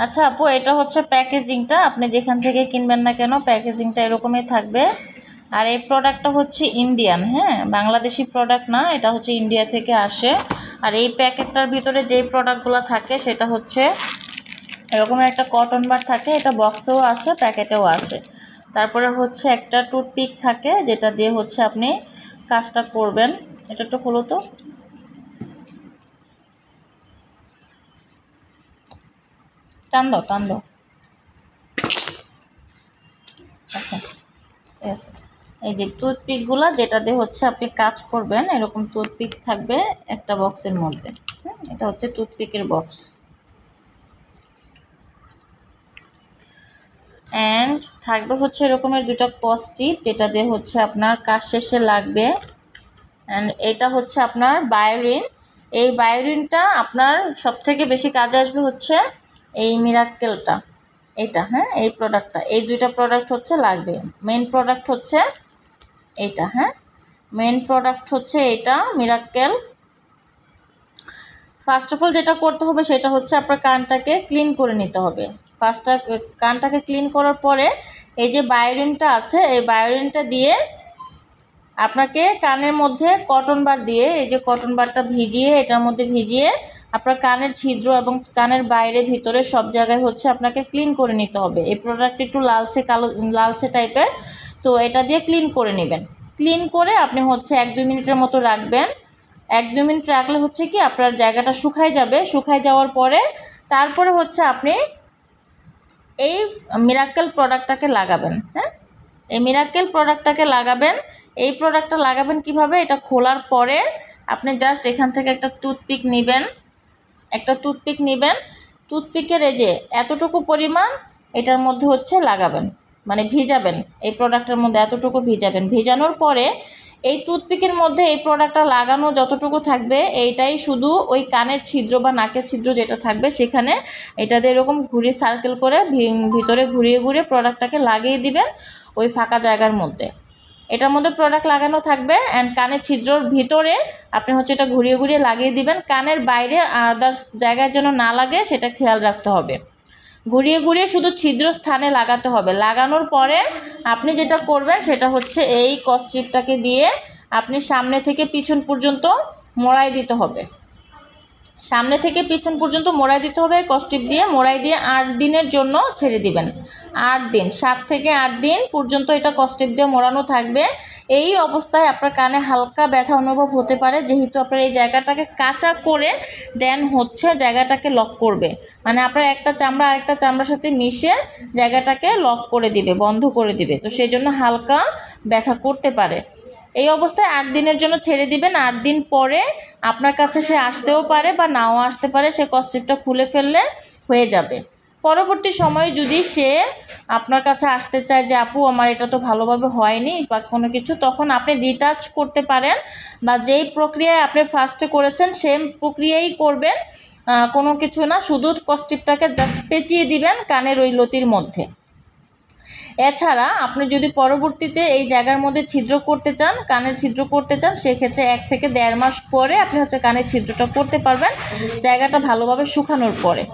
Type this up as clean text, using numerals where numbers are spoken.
আচ্ছা আপু, এটা হচ্ছে প্যাকেজিংটা, আপনি যেখান থেকে কিনবেন না কেন প্যাকেজিংটা এরকমই থাকবে। আর এই প্রোডাক্টটা হচ্ছে ইন্ডিয়ান, হ্যাঁ, বাংলাদেশি প্রোডাক্ট না, এটা হচ্ছে ইন্ডিয়া থেকে আসে। আর এই প্যাকেটটার ভিতরে যেই প্রোডাক্টগুলো থাকে সেটা হচ্ছে এরকম একটা কটন বার থাকে, এটা বক্সেও আসে প্যাকেটেও আসে। তারপরে হচ্ছে একটা টুথপিক থাকে যেটা দিয়ে হচ্ছে আপনি কাজটা করবেন। এটা একটু খোলো তো, টান দাও টান দাও। আচ্ছা ঠিক আছে, এই যে টুথপিকগুলো যেটা দিয়ে হচ্ছে আপনি কাজ করবেন, এরকম টুথপিক থাকবে একটা বক্সের মধ্যে। এটা হচ্ছে টুথপিকের বক্স। অ্যান্ড থাকবে হচ্ছে এরকমের দুটো পজিটিভ যেটা দিয়ে হচ্ছে আপনার কাজ শেষে লাগবে। অ্যান্ড এটা হচ্ছে আপনার বায়োরিন। এই বায়োরিনটা আপনার সবথেকে বেশি কাজে আসবে হচ্ছে এই মিরাক্কেলটা, এটা, হ্যাঁ, এই প্রোডাক্টটা, এই দুইটা প্রোডাক্ট হচ্ছে লাগবে। মেন প্রোডাক্ট হচ্ছে এইটা, হ্যাঁ, মেন প্রোডাক্ট হচ্ছে এটা মিরাক্কেল। ফার্স্ট অফ অল যেটা করতে হবে সেটা হচ্ছে আপনার কানটাকে ক্লিন করে নিতে হবে। কানটাকে ক্লিন করার পরে এই যে বায়োরিনটা আছে, এই বায়োরিনটা দিয়ে আপনাকে কানের মধ্যে কটন বার দিয়ে, এই যে কটন বারটা ভিজিয়ে, এটার মধ্যে ভিজিয়ে আপনার কানের ছিদ্র এবং কানের বাইরে ভিতরে সব জায়গায় হচ্ছে আপনাকে ক্লিন করে নিতে হবে। এই প্রোডাক্ট একটু লালচে কালো লালচে টাইপের, তো এটা দিয়ে ক্লিন করে নেবেন। ক্লিন করে আপনি হচ্ছে 1-2 মিনিটের মতো রাখবেন। 1-2 মিনিট রাখলে হচ্ছে কি আপনার জায়গাটা শুকায় যাবে। শুকায় যাওয়ার পরে তারপরে হচ্ছে আপনি এই মিরাক্কেল প্রোডাক্টটাকে লাগাবেন। হ্যাঁ, এই মিরাক্কেল প্রোডাক্টটাকে লাগাবেন। এই প্রোডাক্টটা লাগাবেন কিভাবে, এটা খোলার পরে আপনি জাস্ট এখান থেকে একটা টুথপিক নেবেন, টুথপিকের এই যে এতটুকু পরিমাণ এটার মধ্যে হচ্ছে লাগাবেন, মানে ভিজাবেন, এই প্রোডাক্টের মধ্যে এতটুকু ভিজাবেন। ভিজানোর পরে এই টুথপিকের মধ্যে এই প্রোডাক্টটা লাগানো যতটুকু থাকবে এইটাই শুধু ওই কানের ছিদ্র বা নাকের ছিদ্র যেটা থাকবে সেখানে এটা দিয়ে এরকম ঘুরিয়ে সার্কেল করে ভিতরে ঘুরিয়ে ঘুরিয়ে প্রোডাক্টটাকে লাগিয়ে দিবেন ওই ফাঁকা জায়গার মধ্যে। এটার মধ্যে প্রোডাক্ট লাগানো থাকবে অ্যান্ড কানের ছিদ্রর ভিতরে আপনি হচ্ছে এটা ঘুরিয়ে ঘুরিয়ে লাগিয়ে দিবেন। কানের বাইরে আদার্স জায়গায় যেন না লাগে সেটা খেয়াল রাখতে হবে। ঘুরিয়ে ঘুরিয়ে শুধু ছিদ্র স্থানে লাগাতে হবে। লাগানোর পরে আপনি যেটা করবেন সেটা হচ্ছে এই কস্ট্রিপটাকে দিয়ে আপনি সামনে থেকে পিছন পর্যন্ত মোড়াই দিতে হবে। সামনে থেকে পিছন পর্যন্ত মোড়াই দিতে হবে কস্টিপ দিয়ে। মোড়াই দিয়ে 8 দিনের জন্য ছেড়ে দিবেন। 8 দিন, 7 থেকে 8 দিন পর্যন্ত এটা কস্টিপ দিয়ে মোড়ানো থাকবে। এই অবস্থায় আপনার কানে হালকা ব্যথা অনুভব হতে পারে, যেহেতু আপনার এই জায়গাটাকে কাঁচা করে দেন হচ্ছে জায়গাটাকে লক করবে, মানে আপনার একটা চামড়া আরেকটা চামড়ার সাথে মিশে জায়গাটাকে লক করে দিবে, বন্ধ করে দিবে, তো সেই জন্য হালকা ব্যথা করতে পারে। এই অবস্থায় 8 দিনের জন্য ছেড়ে দিবেন। 8 দিন পরে আপনার কাছে সে আসতেও পারে বা নাও আসতে পারে, সে কস্ট্রিপটা খুলে ফেললে হয়ে যাবে। পরবর্তী সময়ে যদি সে আপনার কাছে আসতে চায় যে আপু আমার এটা তো ভালোভাবে হয়নি বা কোনো কিছু, তখন আপনি রিটাচ করতে পারেন বা যেই প্রক্রিয়ায় আপনি ফার্স্টে করেছেন সেম প্রক্রিয়াই করবেন। কোনো কিছু না, শুধু কস্ট্রিপটাকে জাস্ট পেঁচিয়ে দিবেন কানের ওই লতির মধ্যে। এছাড়া আপনি যদি পরবর্তীতে এই জায়গার মধ্যে ছিদ্র করতে চান, কানের ছিদ্র করতে চান, সেক্ষেত্রে 1 থেকে 1.5 মাস পরে আপনি হচ্ছে কানের ছিদ্রটা করতে পারবেন, জায়গাটা ভালোভাবে শুকানোর পরে।